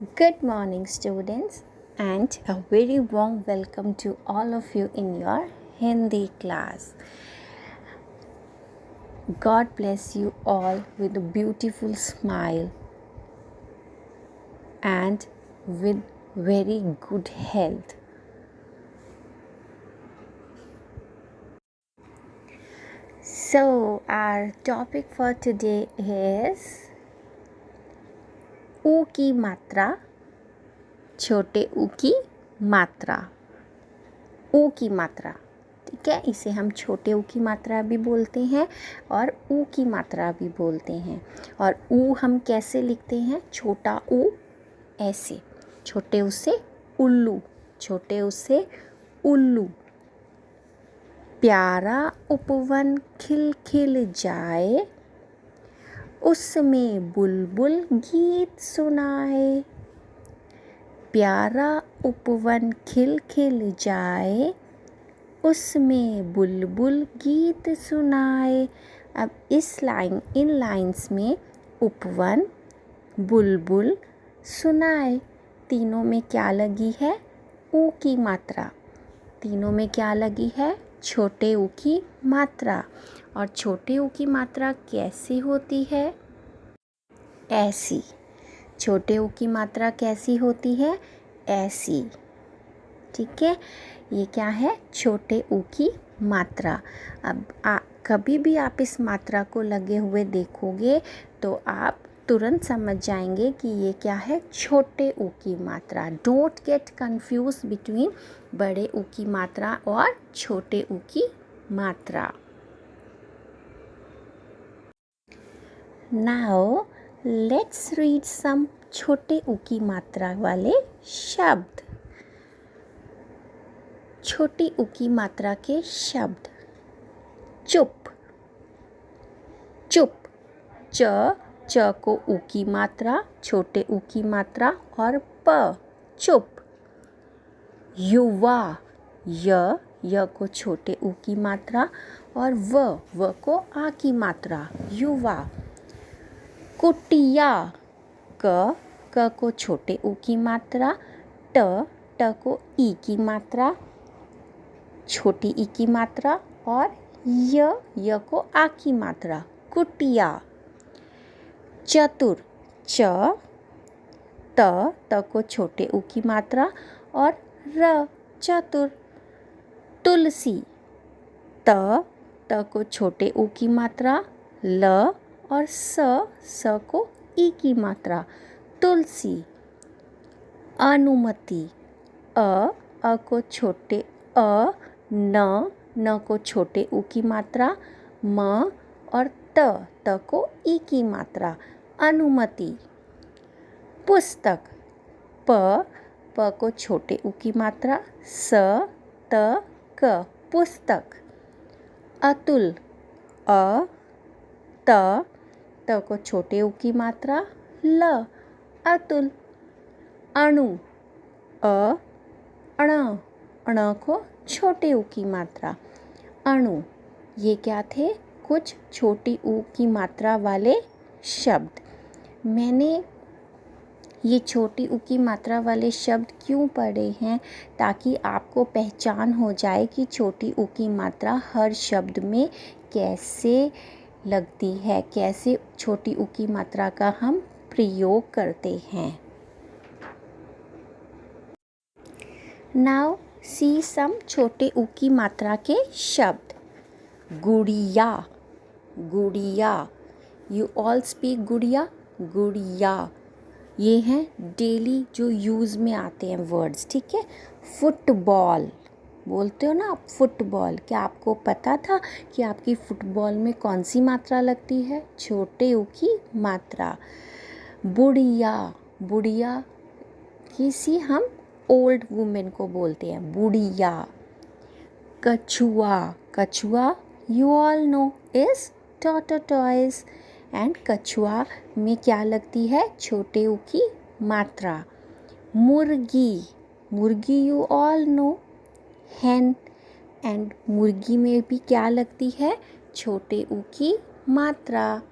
Good morning, students, and a very warm welcome to all of you in your Hindi class. God bless you all with a beautiful smile and with very good health. So, our topic for today is ऊ की मात्रा, छोटे ऊ की मात्रा। ऊ की मात्रा, ठीक है, इसे हम छोटे ऊ की मात्रा भी बोलते हैं और ऊ की मात्रा भी बोलते हैं। और ऊ हम कैसे लिखते हैं? छोटा ऊ ऐसे, छोटे ऊ से उल्लू, छोटे ऊ से उल्लू। प्यारा उपवन खिल खिल जाए, उसमें बुलबुल गीत सुनाए। प्यारा उपवन खिल खिल जाए, उसमें बुलबुल गीत सुनाए। अब इन लाइंस में उपवन, बुलबुल, सुनाए, तीनों में क्या लगी है? ऊ की मात्रा। तीनों में क्या लगी है? छोटे ऊ की मात्रा। और छोटे ऊ की मात्रा कैसी होती है? ऐसी। छोटे ऊ की मात्रा कैसी होती है? ऐसी, ठीक है। ये क्या है? छोटे ऊ की मात्रा। अब कभी भी आप इस मात्रा को लगे हुए देखोगे तो आप तुरंत समझ जाएंगे कि ये क्या है? छोटे ऊ की मात्रा। डोंट गेट कंफ्यूज बिटवीन बड़े ऊ की मात्रा और छोटे ऊ की मात्रा। नाउ लेट्स रीड सम छोटे ऊ की मात्रा वाले शब्द। छोटी ऊ की मात्रा के शब्द। चुप, चुप, च को ऊ की मात्रा, छोटे ऊ की मात्रा और प, चुप। युवा, य को छोटे ऊ की मात्रा और व को आ की मात्रा, युवा। कुटिया, क को छोटे ऊ की मात्रा, ट को ई की मात्रा, छोटी ई की मात्रा और य को आ की मात्रा, कुटिया। चतुर, त को छोटे ऊ की मात्रा और र, चतुर। तुलसी, त को छोटे ऊ की मात्रा, ल और स को ई की मात्रा, तुलसी। अनुमति, अ को छोटे न को छोटे ऊ की मात्रा, म और त को ई की मात्रा, अनुमति। पुस्तक, प को छोटे ऊ की मात्रा, स त क, पुस्तक। अतुल, त को छोटे ऊ की मात्रा, ल, अतुल। अणु, अण को छोटे ऊ की मात्रा, अणु। ये क्या थे? कुछ छोटी ऊ की मात्रा वाले शब्द। मैंने ये छोटी ऊ की मात्रा वाले शब्द क्यों पढ़े हैं? ताकि आपको पहचान हो जाए कि छोटी ऊ की मात्रा हर शब्द में कैसे लगती है, कैसे छोटी ऊ की मात्रा का हम प्रयोग करते हैं। नाउ सी सम छोटे ऊ की मात्रा के शब्द। गुड़िया, गुड़िया, यू ऑल स्पीक गुड़िया, गुड़िया। ये हैं डेली जो यूज़ में आते हैं वर्ड्स, ठीक है। फुटबॉल, बोलते हो ना आप, फुटबॉल। क्या आपको पता था कि आपकी फुटबॉल में कौन सी मात्रा लगती है? छोटे ऊ की मात्रा। बुढ़िया, बुढ़िया किसी हम ओल्ड वुमेन को बोलते हैं, बुढ़िया। कछुआ, कछुआ you all know is tortoise. And कछुआ में क्या लगती है? छोटे ऊ की मात्रा। मुर्गी, मुर्गी you all know, hen। And मुर्गी में भी क्या लगती है? छोटे ऊ की मात्रा।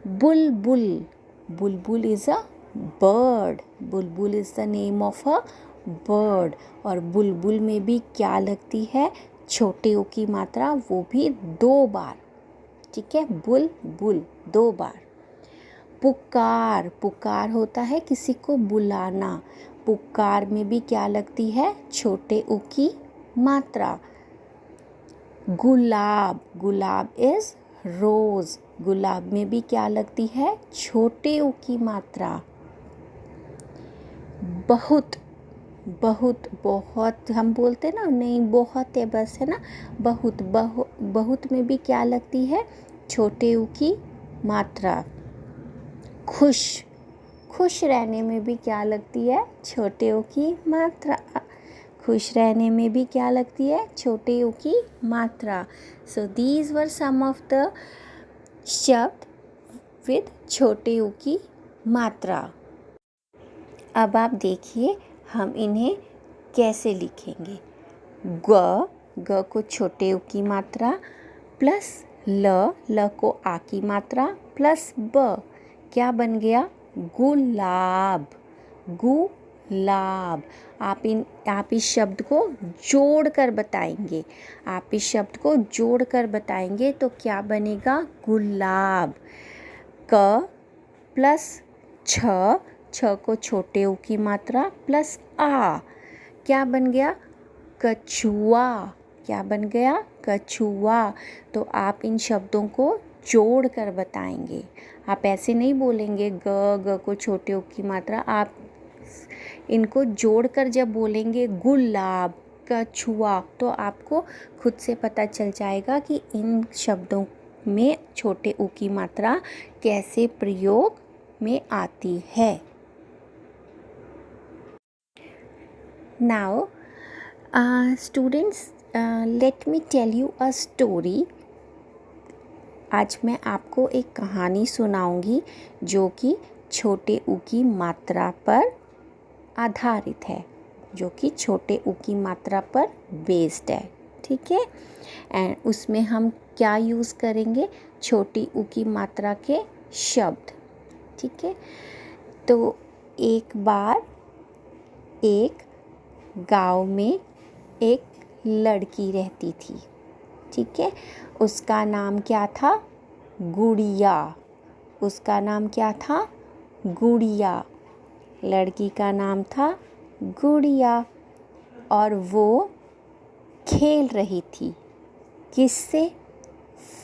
बुलबुल, बुलबुल is a bird, Bulbul is the name of a bird. और बुलबुल में भी क्या लगती है, छोटे ओ की मात्रा, वो भी 2 बार। ठीक है, बुल बुल 2 बार। पुकार, पुकार होता है किसी को बुलाना। पुकार में भी क्या लगती है, छोटे ओ की मात्रा। गुलाब, गुलाब इज रोज, गुलाब में भी क्या लगती है, छोटे ओ की मात्रा। बहुत, बहुत, बहुत हम बोलते ना, नहीं बहुत है बस, है ना, बहुत, बहुत में भी क्या लगती है, छोटे ऊ की मात्रा। खुश, खुश रहने में भी क्या लगती है, छोटे ओ की मात्रा। खुश रहने में भी क्या लगती है, छोटे ओ की मात्रा। So these were some of the शब्द विद छोटे ओ की मात्रा। अब आप देखिए हम इन्हें कैसे लिखेंगे। ग, ग को छोटे उ की मात्रा प्लस ल को आ की मात्रा प्लस ब, क्या बन गया, गुलाब, गुलाब। आप इस शब्द को जोड़ कर बताएंगे, आप इस शब्द को जोड़ कर बताएंगे तो क्या बनेगा, गुलाब। क प्लस छ, छ को छोटे ऊ की मात्रा प्लस आ, क्या बन गया, कछुआ, क्या बन गया, कछुआ। तो आप इन शब्दों को जोड़ कर बताएंगे, आप ऐसे नहीं बोलेंगे ग को छोटे ऊ की मात्रा, आप इनको जोड़कर जब बोलेंगे गुलाब, कछुआ, तो आपको खुद से पता चल जाएगा कि इन शब्दों में छोटे ऊ की मात्रा कैसे प्रयोग में आती है। Now, students, let me tell you a story. आज मैं आपको एक कहानी सुनाऊंगी जो कि छोटे ऊ की मात्रा पर आधारित है, जो कि छोटे ऊ की मात्रा पर बेस्ड है। ठीक है, एंड उसमें हम क्या यूज़ करेंगे, छोटी ऊ की मात्रा के शब्द। ठीक है, तो एक बार एक गांव में एक लड़की रहती थी। ठीक है, उसका नाम क्या था, गुड़िया, उसका नाम क्या था, गुड़िया, लड़की का नाम था गुड़िया। और वो खेल रही थी, किससे,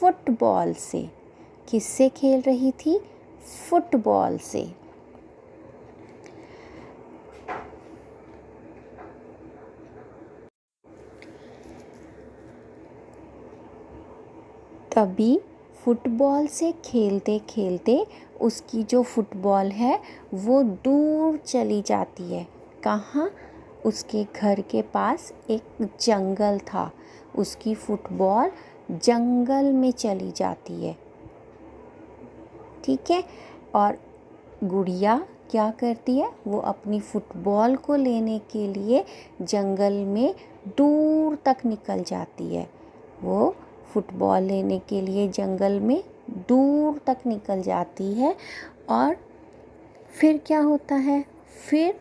फुटबॉल से। किससे खेल रही थी, फुटबॉल से। तभी फुटबॉल से खेलते खेलते उसकी जो फुटबॉल है वो दूर चली जाती है। कहाँ, उसके घर के पास एक जंगल था, उसकी फुटबॉल जंगल में चली जाती है। ठीक है, और गुड़िया क्या करती है, वो अपनी फुटबॉल को लेने के लिए जंगल में दूर तक निकल जाती है। वो फुटबॉल लेने के लिए जंगल में दूर तक निकल जाती है। और फिर क्या होता है, फिर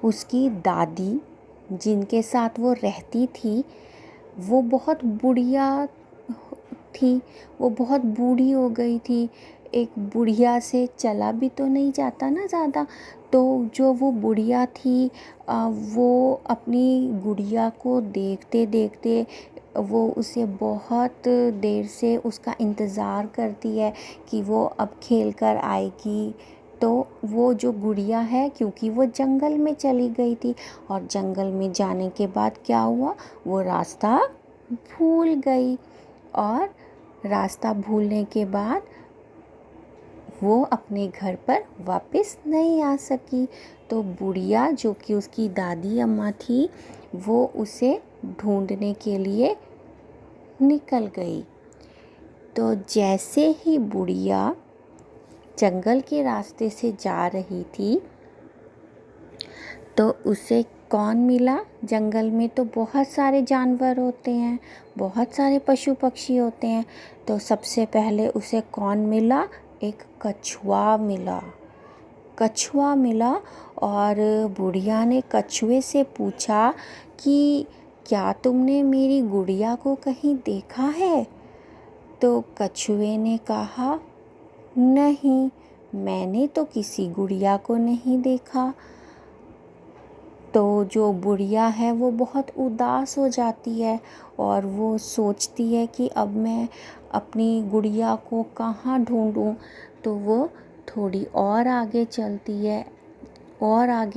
उसकी दादी जिनके साथ वो रहती थी वो बहुत बुढ़िया थी, वो बहुत बूढ़ी हो गई थी। एक बुढ़िया से चला भी तो नहीं जाता ना ज़्यादा, तो जो वो बुढ़िया थी वो अपनी गुड़िया को देखते देखते वो उसे बहुत देर से उसका इंतज़ार करती है कि वो अब खेल कर आएगी। तो वो जो गुड़िया है, क्योंकि वो जंगल में चली गई थी और जंगल में जाने के बाद क्या हुआ, वो रास्ता भूल गई। और रास्ता भूलने के बाद वो अपने घर पर वापस नहीं आ सकी। तो बुढ़िया, जो कि उसकी दादी अम्मा थी, वो उसे ढूंढने के लिए निकल गई। तो जैसे ही बुढ़िया जंगल के रास्ते से जा रही थी तो उसे कौन मिला, जंगल में तो बहुत सारे जानवर होते हैं, बहुत सारे पशु पक्षी होते हैं। तो सबसे पहले उसे कौन मिला, एक कछुआ मिला। कछुआ मिला और बुढ़िया ने कछुए से पूछा कि क्या तुमने मेरी गुड़िया को कहीं देखा है? तो कछुए ने कहा, नहीं, मैंने तो किसी गुड़िया को नहीं देखा। तो जो बुढ़िया है वो बहुत उदास हो जाती है और वो सोचती है कि अब मैं अपनी गुड़िया को कहाँ ढूंढूं। तो वो थोड़ी और आगे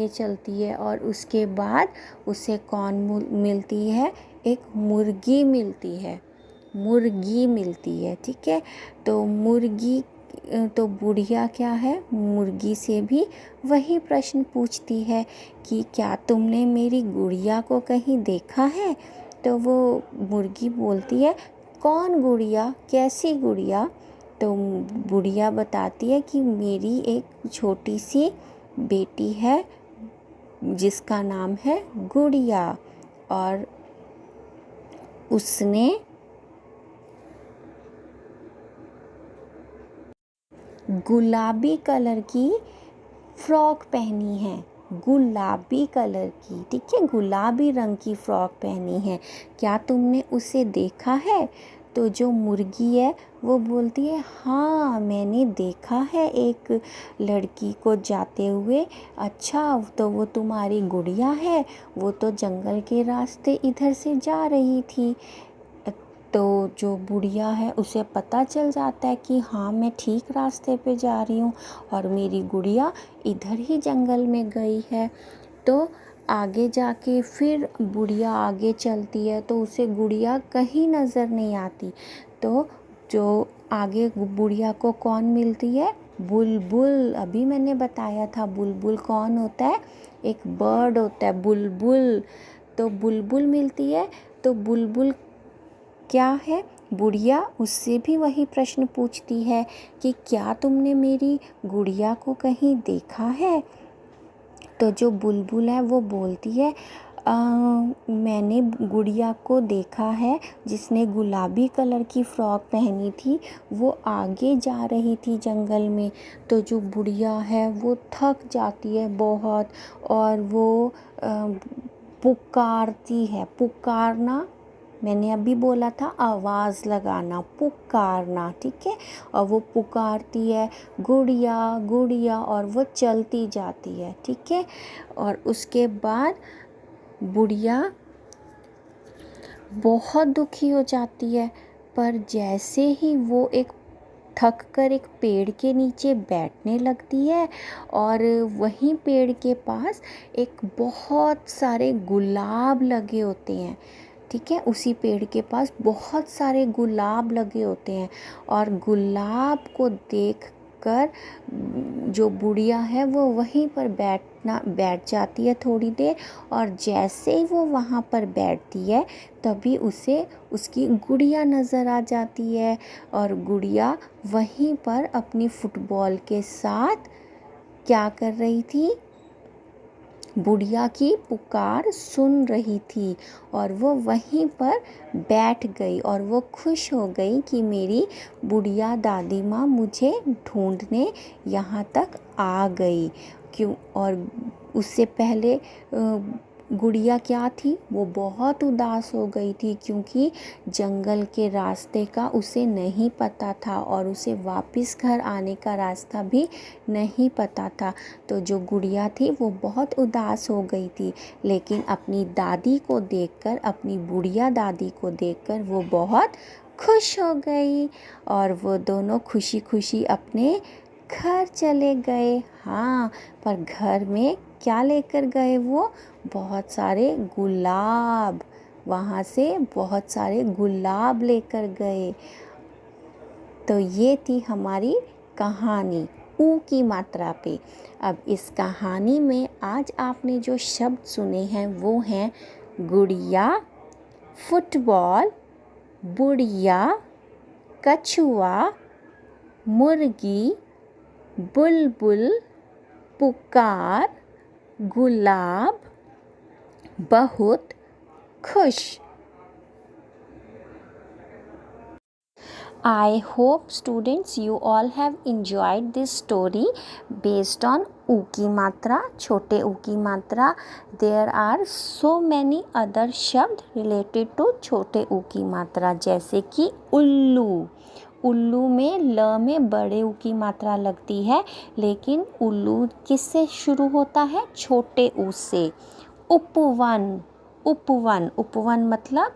चलती है और उसके बाद उसे कौन मिलती है? एक मुर्गी मिलती है। ठीक है, तो बुढ़िया क्या है, मुर्गी से भी वही प्रश्न पूछती है कि क्या तुमने मेरी गुड़िया को कहीं देखा है? तो वो मुर्गी बोलती है, कौन गुड़िया, कैसी गुड़िया? तो बुढ़िया बताती है कि मेरी एक छोटी सी बेटी है जिसका नाम है गुड़िया, और उसने गुलाबी कलर की फ्रॉक पहनी है, गुलाबी कलर की, ठीक है, गुलाबी रंग की फ्रॉक पहनी है। क्या तुमने उसे देखा है? तो जो मुर्गी है वो बोलती है, हाँ, मैंने देखा है एक लड़की को जाते हुए। अच्छा, तो वो तुम्हारी गुड़िया है? वो तो जंगल के रास्ते इधर से जा रही थी। तो जो बुढ़िया है उसे पता चल जाता है कि हाँ, मैं ठीक रास्ते पे जा रही हूँ और मेरी गुड़िया इधर ही जंगल में गई है। तो आगे जाके फिर बुढ़िया आगे चलती है तो उसे गुड़िया कहीं नज़र नहीं आती। तो जो आगे बुढ़िया को कौन मिलती है? बुलबुल। अभी मैंने बताया था बुलबुल कौन होता है? एक बर्ड होता है बुलबुल। तो बुलबुल मिलती है। तो बुलबुल क्या है? बुढ़िया उससे भी वही प्रश्न पूछती है कि क्या तुमने मेरी गुड़िया को कहीं देखा है? तो जो बुलबुल है वो बोलती है, मैंने गुड़िया को देखा है जिसने गुलाबी कलर की फ़्रॉक पहनी थी, वो आगे जा रही थी जंगल में। तो जो बुढ़िया है वो थक जाती है बहुत और वो पुकारती है। पुकारना मैंने अभी बोला था, आवाज़ लगाना, पुकारना, ठीक है। और वो पुकारती है, गुड़िया गुड़िया, और वो चलती जाती है, ठीक है। और उसके बाद बुढ़िया बहुत दुखी हो जाती है, पर जैसे ही वो थक कर एक पेड़ के नीचे बैठने लगती है और वहीं पेड़ के पास एक बहुत सारे गुलाब लगे होते हैं, ठीक है। उसी पेड़ के पास बहुत सारे गुलाब लगे होते हैं और गुलाब को देखकर जो बुढ़िया है वो वहीं पर बैठ जाती है थोड़ी देर। और जैसे ही वो वहाँ पर बैठती है तभी उसे उसकी गुड़िया नज़र आ जाती है और गुड़िया वहीं पर अपनी फुटबॉल के साथ क्या कर रही थी? बुढ़िया की पुकार सुन रही थी और वो वहीं पर बैठ गई और वो खुश हो गई कि मेरी बुढ़िया दादी माँ मुझे ढूंढने यहाँ तक आ गई। क्यों? और उससे पहले गुड़िया क्या थी? वो बहुत उदास हो गई थी क्योंकि जंगल के रास्ते का उसे नहीं पता था और उसे वापस घर आने का रास्ता भी नहीं पता था। तो जो गुड़िया थी वो बहुत उदास हो गई थी, लेकिन अपनी दादी को देखकर, अपनी बुढ़िया दादी को देखकर वो बहुत खुश हो गई और वो दोनों खुशी खुशी अपने घर चले गए। हाँ, पर घर में क्या लेकर गए वो? बहुत सारे गुलाब। वहाँ से बहुत सारे गुलाब लेकर गए। तो ये थी हमारी कहानी ऊ की मात्रा पे। अब इस कहानी में आज आपने जो शब्द सुने हैं वो हैं गुड़िया, फुटबॉल, बुढ़िया, कछुआ, मुर्गी, बुलबुल, पुकार, गुलाब, बहुत खुश। I hope students you all have enjoyed this story based on ऊ की मात्रा, छोटे ऊ की मात्रा। There are so many other शब्द रिलेटेड टू छोटे ऊ की मात्रा, जैसे कि उल्लू। उल्लू में ल में बड़े ऊ की मात्रा लगती है, लेकिन उल्लू किससे शुरू होता है? छोटे ऊ से। उपवन, उपवन, उपवन मतलब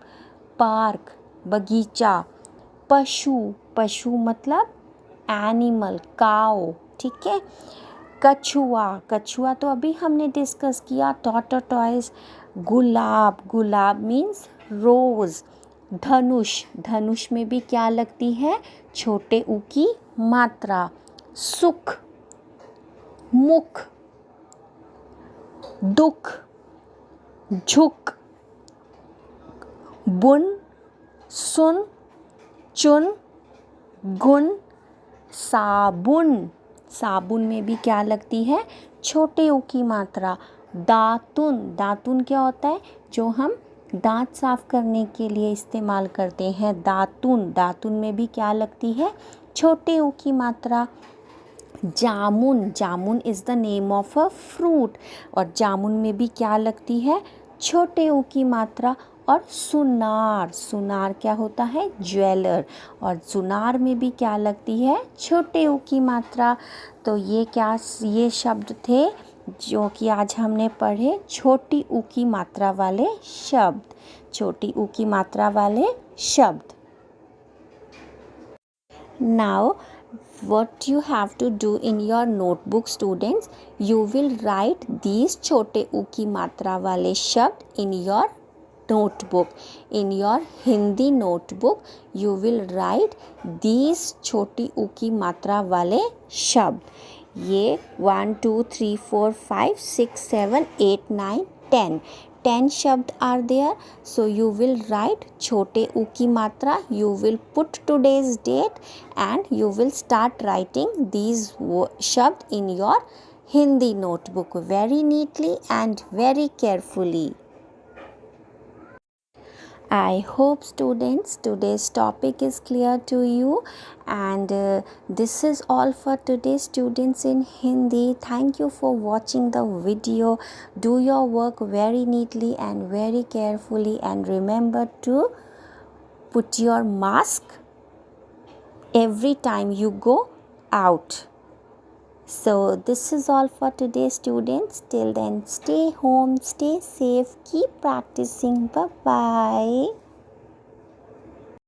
पार्क, बगीचा। पशु, पशु मतलब एनिमल, काओ, ठीक है। कछुआ, कछुआ तो अभी हमने डिस्कस किया, टॉर्टोइज। गुलाब, गुलाब मीन्स रोज। धनुष, धनुष में भी क्या लगती है? छोटे ऊ की मात्रा। सुख, मुख, दुख, झुक, बुन, सुन, चुन, गुन, साबुन। साबुन में भी क्या लगती है? छोटे ऊ की मात्रा। दातुन, दातुन क्या होता है? जो हम दांत साफ करने के लिए इस्तेमाल करते हैं, दातुन। दातुन में भी क्या लगती है? छोटे ऊ की मात्रा। Jamun, jamun is the name of a fruit, और जामुन में भी क्या लगती है? छोटे ऊ की मात्रा। और सुनार, सुनार क्या होता है? ज्वेलर, और सुनार में भी क्या लगती है? छोटे ऊ की मात्रा। तो ये शब्द थे जो कि आज हमने पढ़े, छोटी ऊ की मात्रा वाले शब्द, छोटी ऊ की मात्रा वाले शब्द। Now what you have to do in your notebook, students, you will write these छोटे ऊ की मात्रा वाले शब्द in your notebook. In your Hindi notebook you will write these छोटी ऊ की मात्रा वाले शब्द। ये 1 2 3 4 5 6 7 8 9 10 शब्द are there, so you will write छोटे ऊ की मात्रा, you will put today's date and you will start writing these शब्द in your Hindi notebook very neatly and very carefully. I hope, students, today's topic is clear to you, and this is all for today, students, in Hindi. Thank you for watching the video. Do your work very neatly and very carefully, and remember to put your mask every time you go out. So this is all for today, students. Till then, stay home, stay safe, keep practicing. Bye bye.